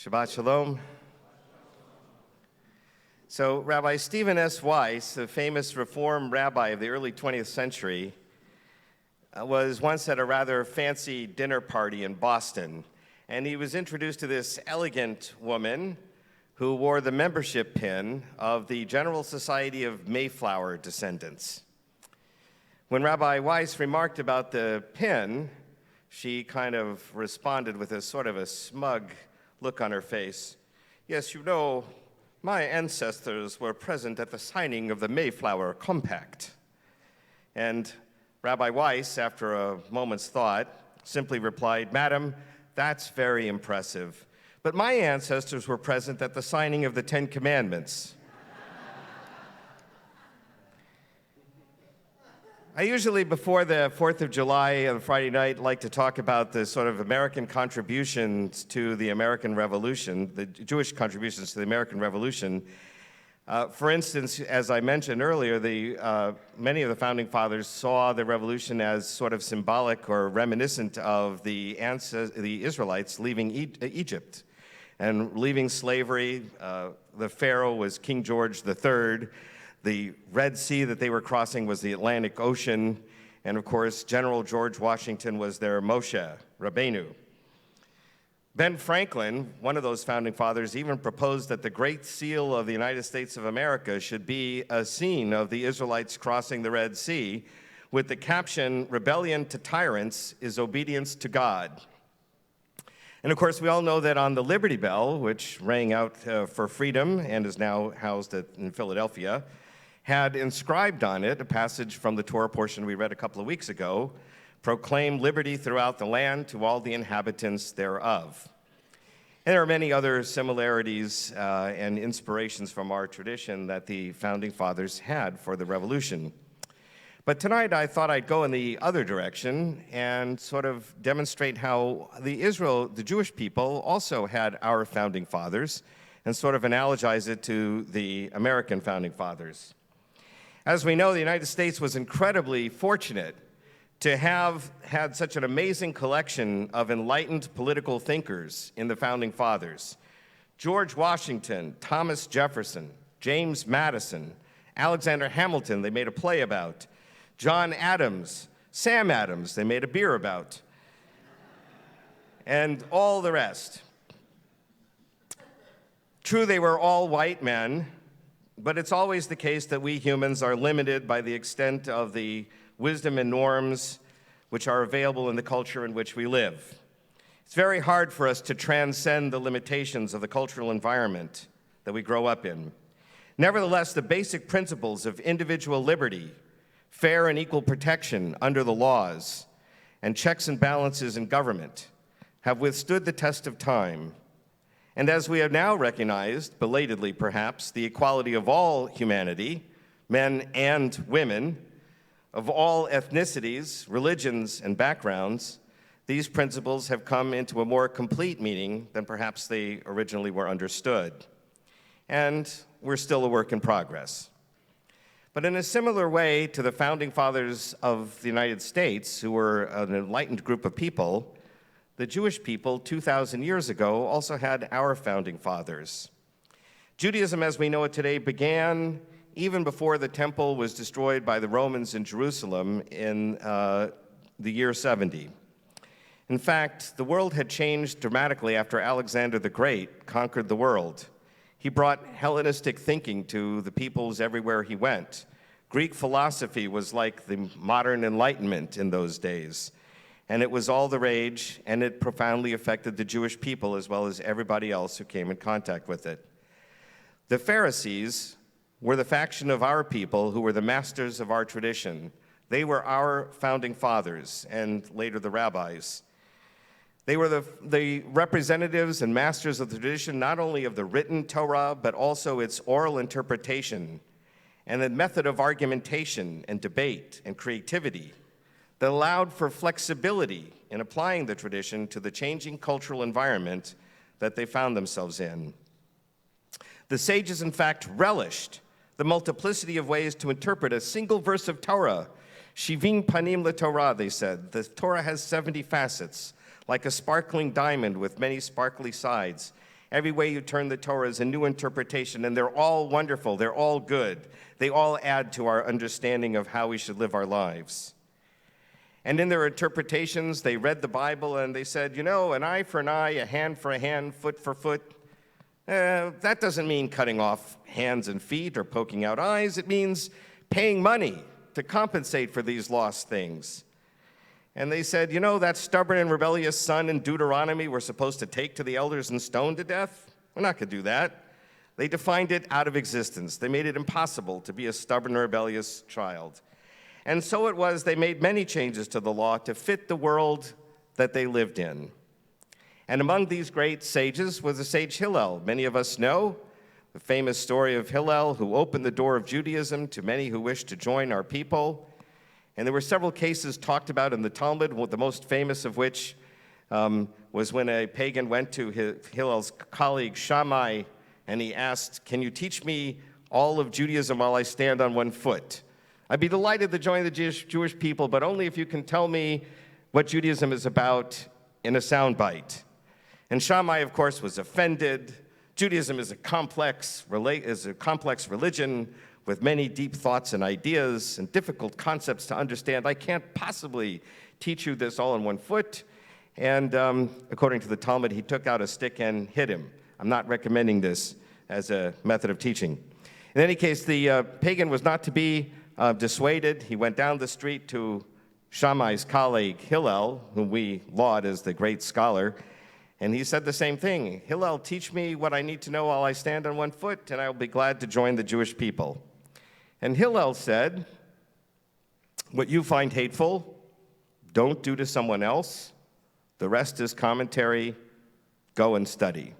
Shabbat Shalom. So Rabbi Stephen S. Weiss, the famous Reform rabbi of the early 20th century, was once at a rather fancy dinner party in Boston, and he was introduced to this elegant woman who wore the membership pin of the General Society of Mayflower Descendants. When Rabbi Weiss remarked about the pin, she kind of responded with a sort of a smug look on her face. Yes, you know, my ancestors were present at the signing of the Mayflower Compact. And Rabbi Weiss, after a moment's thought, simply replied, Madam, that's very impressive. But my ancestors were present at the signing of the Ten Commandments. I usually, before the 4th of July on Friday night, like to talk about the sort of American contributions to the American Revolution, the Jewish contributions to the American Revolution. For instance, as I mentioned earlier, many of the Founding Fathers saw the Revolution as sort of symbolic or reminiscent of the Israelites leaving Egypt and leaving slavery. The Pharaoh was King George III. The Red Sea that they were crossing was the Atlantic Ocean. And of course, General George Washington was their Moshe, Rabbeinu. Ben Franklin, one of those founding fathers, even proposed that the Great Seal of the United States of America should be a scene of the Israelites crossing the Red Sea with the caption, "Rebellion to tyrants is obedience to God." And of course, we all know that on the Liberty Bell, which rang out for freedom and is now housed in Philadelphia, had inscribed on it a passage from the Torah portion we read a couple of weeks ago, proclaim liberty throughout the land to all the inhabitants thereof. And there are many other similarities and inspirations from our tradition that the Founding Fathers had for the Revolution. But tonight I thought I'd go in the other direction and sort of demonstrate how the Jewish people also had our Founding Fathers and sort of analogize it to the American Founding Fathers. As we know, the United States was incredibly fortunate to have had such an amazing collection of enlightened political thinkers in the Founding Fathers. George Washington, Thomas Jefferson, James Madison, Alexander Hamilton, they made a play about. John Adams, Sam Adams, they made a beer about. And all the rest. True, they were all white men, but it's always the case that we humans are limited by the extent of the wisdom and norms which are available in the culture in which we live. It's very hard for us to transcend the limitations of the cultural environment that we grow up in. Nevertheless, the basic principles of individual liberty, fair and equal protection under the laws, and checks and balances in government have withstood the test of time. And as we have now recognized, belatedly perhaps, the equality of all humanity, men and women, of all ethnicities, religions, and backgrounds, these principles have come into a more complete meaning than perhaps they originally were understood. And we're still a work in progress. But in a similar way to the Founding Fathers of the United States, who were an enlightened group of people, the Jewish people 2,000 years ago also had our Founding Fathers. Judaism, as we know it today, began even before the temple was destroyed by the Romans in Jerusalem in the year 70. In fact, the world had changed dramatically after Alexander the Great conquered the world. He brought Hellenistic thinking to the peoples everywhere he went. Greek philosophy was like the modern Enlightenment in those days. And it was all the rage, and it profoundly affected the Jewish people as well as everybody else who came in contact with it. The Pharisees were the faction of our people who were the masters of our tradition. They were our Founding Fathers, and later the rabbis. They were the representatives and masters of the tradition, not only of the written Torah, but also its oral interpretation and the method of argumentation and debate and creativity that allowed for flexibility in applying the tradition to the changing cultural environment that they found themselves in. The sages, in fact, relished the multiplicity of ways to interpret a single verse of Torah. Shivim panim leTorah, they said. The Torah has 70 facets, like a sparkling diamond with many sparkly sides. Every way you turn the Torah is a new interpretation, and they're all wonderful. They're all good. They all add to our understanding of how we should live our lives. And in their interpretations, they read the Bible and they said, an eye for an eye, a hand for a hand, foot for foot. That doesn't mean cutting off hands and feet or poking out eyes. It means paying money to compensate for these lost things. And they said, that stubborn and rebellious son in Deuteronomy we're supposed to take to the elders and stone to death? We're not going to do that. They defined it out of existence. They made it impossible to be a stubborn, rebellious child. And so it was, they made many changes to the law to fit the world that they lived in. And among these great sages was the sage Hillel. Many of us know the famous story of Hillel, who opened the door of Judaism to many who wished to join our people. And there were several cases talked about in the Talmud, the most famous of which was when a pagan went to Hillel's colleague Shammai, and he asked, "Can you teach me all of Judaism while I stand on one foot? I'd be delighted to join the Jewish people, but only if you can tell me what Judaism is about in a soundbite." And Shammai, of course, was offended. Judaism is a complex religion with many deep thoughts and ideas and difficult concepts to understand. I can't possibly teach you this all on one foot. And according to the Talmud, he took out a stick and hit him. I'm not recommending this as a method of teaching. In any case, the pagan was not to be dissuaded. He went down the street to Shammai's colleague Hillel, whom we laud as the great scholar, and he said the same thing. "Hillel, teach me what I need to know while I stand on one foot, and I will be glad to join the Jewish people." And Hillel said, "What you find hateful, don't do to someone else. The rest is commentary. Go and study."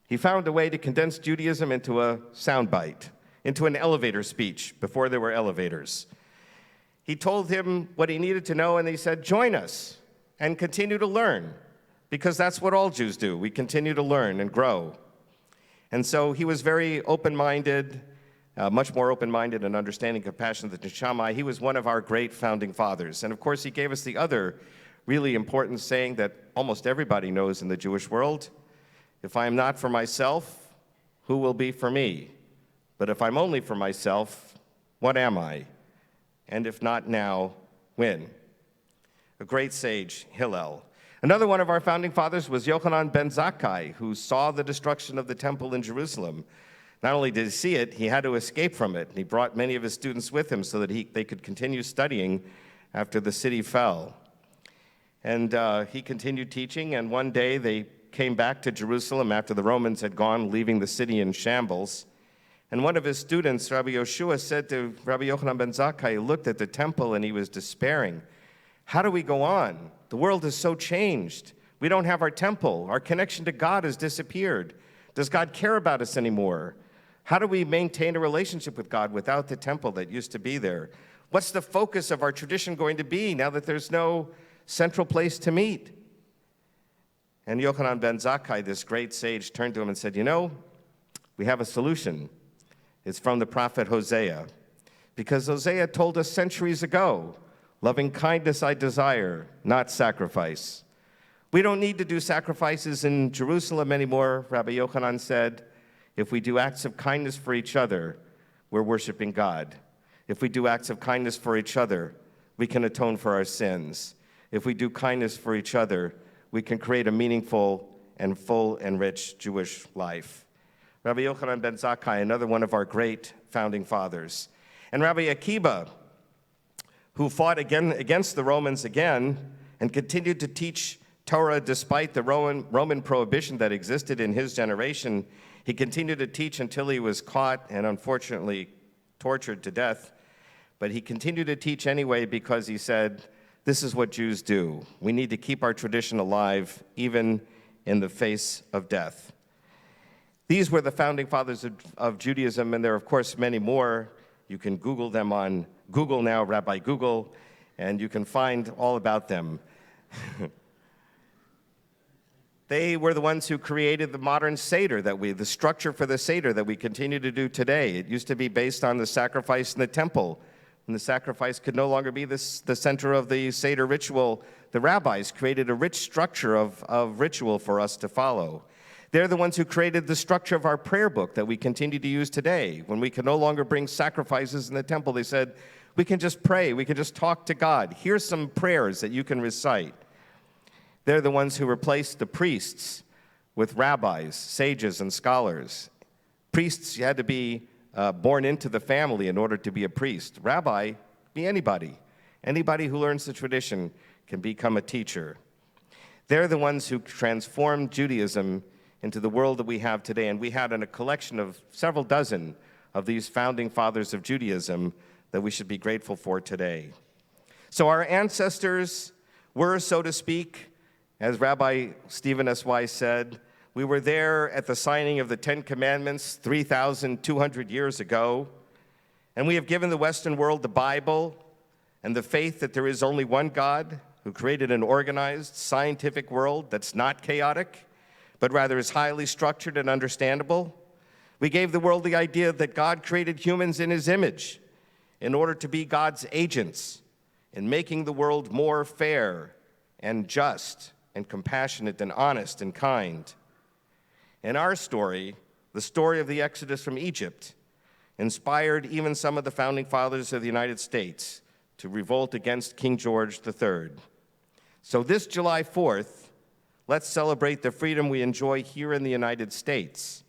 He found a way to condense Judaism into a soundbite, into an elevator speech before there were elevators. He told him what he needed to know, and he said, "Join us and continue to learn," because that's what all Jews do. We continue to learn and grow. And so he was very open-minded, much more open-minded and understanding, compassionate than Shammai. He was one of our great founding fathers. And of course, he gave us the other really important saying that almost everybody knows in the Jewish world: "If I am not for myself, who will be for me? But if I'm only for myself, what am I? And if not now, when?" A great sage, Hillel. Another one of our founding fathers was Yochanan ben Zakkai, who saw the destruction of the temple in Jerusalem. Not only did he see it, he had to escape from it. He brought many of his students with him so that they could continue studying after the city fell. And he continued teaching, and one day they came back to Jerusalem after the Romans had gone, leaving the city in shambles. And one of his students, Rabbi Yeshua, said to Rabbi Yochanan ben Zakkai, he looked at the temple and he was despairing. "How do we go on? The world is so changed. We don't have our temple. Our connection to God has disappeared. Does God care about us anymore? How do we maintain a relationship with God without the temple that used to be there? What's the focus of our tradition going to be now that there's no central place to meet?" And Yochanan ben Zakkai, this great sage, turned to him and said, "We have a solution. It's from the prophet Hosea. Because Hosea told us centuries ago, 'Loving kindness I desire, not sacrifice.' We don't need to do sacrifices in Jerusalem anymore," Rabbi Yochanan said. "If we do acts of kindness for each other, we're worshiping God. If we do acts of kindness for each other, we can atone for our sins. If we do kindness for each other, we can create a meaningful and full and rich Jewish life." Rabbi Yochanan ben Zakkai, another one of our great founding fathers. And Rabbi Akiba, who fought against the Romans again and continued to teach Torah despite the Roman prohibition that existed in his generation. He continued to teach until he was caught and unfortunately tortured to death. But he continued to teach anyway because he said, "This is what Jews do. We need to keep our tradition alive even in the face of death." These were the founding fathers of Judaism, and there are, of course, many more. You can Google them on Google now, Rabbi Google, and you can find all about them. They were the ones who created the modern Seder, the structure for the Seder that we continue to do today. It used to be based on the sacrifice in the temple. When the sacrifice could no longer be the center of the Seder ritual, the rabbis created a rich structure of ritual for us to follow. They're the ones who created the structure of our prayer book that we continue to use today. When we can no longer bring sacrifices in the temple, they said, we can just pray, we can just talk to God. Here's some prayers that you can recite. They're the ones who replaced the priests with rabbis, sages, and scholars. Priests, you had to be born into the family in order to be a priest. Rabbi, be anybody. Anybody who learns the tradition can become a teacher. They're the ones who transformed Judaism into the world that we have today. And we had a collection of several dozen of these founding fathers of Judaism that we should be grateful for today. So our ancestors were, so to speak, as Rabbi Stephen S. Wise said, we were there at the signing of the Ten Commandments 3,200 years ago, and we have given the Western world the Bible and the faith that there is only one God who created an organized, scientific world that's not chaotic, but rather is highly structured and understandable. We gave the world the idea that God created humans in his image in order to be God's agents in making the world more fair and just and compassionate and honest and kind. And our story, the story of the Exodus from Egypt, inspired even some of the founding fathers of the United States to revolt against King George III. So this July 4th, let's celebrate the freedom we enjoy here in the United States,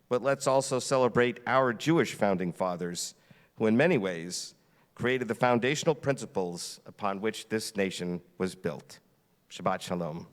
but let's also celebrate our Jewish founding fathers, who in many ways created the foundational principles upon which this nation was built. Shabbat Shalom.